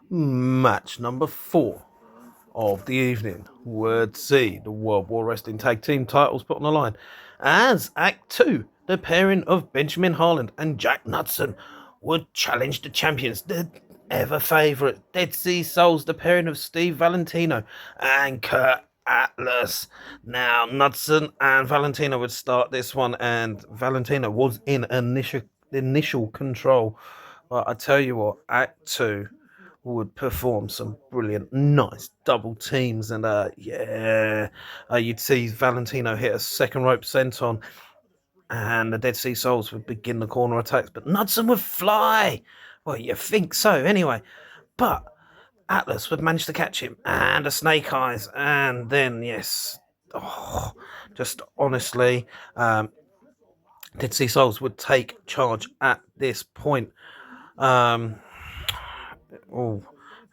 Match number 4 of the evening would see the World War Wrestling Tag Team titles put on the line as Act 2, the pairing of Benjamin Harland and Jack Knudsen, would challenge the champions, the ever favourite Dead Sea Souls, the pairing of Steve Valentino and Kurt Atlas. Now, Knudsen and Valentino would start this one, and Valentino was in initial control. But I tell you what, Act 2 would perform some brilliant, nice double teams, and you'd see Valentino hit a second rope senton, and the Dead Sea Souls would begin the corner attacks, but Knudsen would fly. Well, you think so, anyway. But Atlas would manage to catch him, and a Snake Eyes, and then just honestly, Dead Sea Souls would take charge at this point. Oh,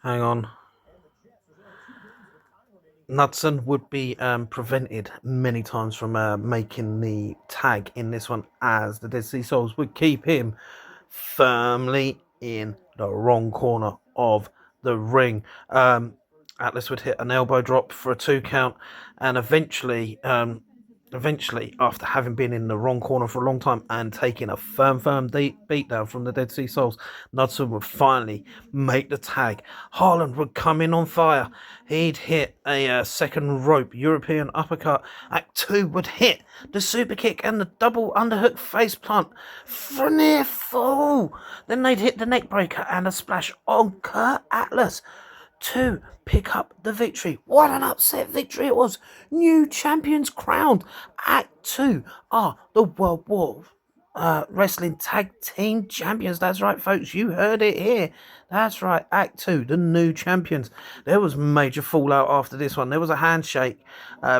hang on. Knudsen would be prevented many times from making the tag in this one, as the Dead Sea Souls would keep him firmly in the wrong corner of the ring. Atlas would hit an elbow drop for a 2 count, and eventually, after having been in the wrong corner for a long time and taking a firm beat down from the Dead Sea Souls, Knudsen would finally make the tag. Harland would come in on fire. He'd hit a second rope European uppercut. Act 2 would hit the super kick and the double underhook face plant for near fall. Then they'd hit the neck breaker and a splash on Kurt Atlas to pick up the victory. What an upset victory it was. New champions crowned. Act 2 are the World War Wrestling Tag Team Champions. That's right, folks. You heard it here. That's right. Act 2, the new champions. There was major fallout after this one. There was a handshake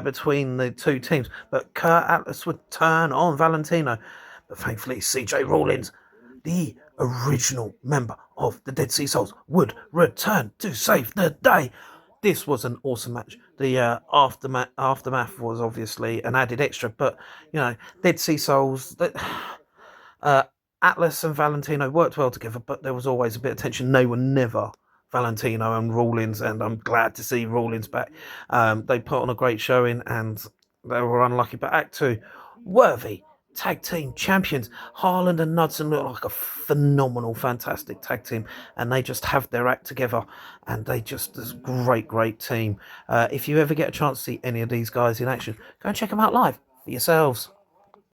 between the two teams, but Kurt Atlas would turn on Valentino. But thankfully, CJ Rawlins, the original member of the Dead Sea Souls, would return to save the day. This was an awesome match. The aftermath was obviously an added extra, but Dead Sea Souls, Atlas and Valentino worked well together, but there was always a bit of tension. They were never Valentino and Rawlins, and I'm glad to see Rawlins back. They put on a great showing, and they were unlucky, but Act 2, worthy tag team champions. Harland and Knudsen look like a phenomenal, fantastic tag team, and they just have their act together, and they just this great team. If you ever get a chance to see any of these guys in action, go and check them out live for yourselves.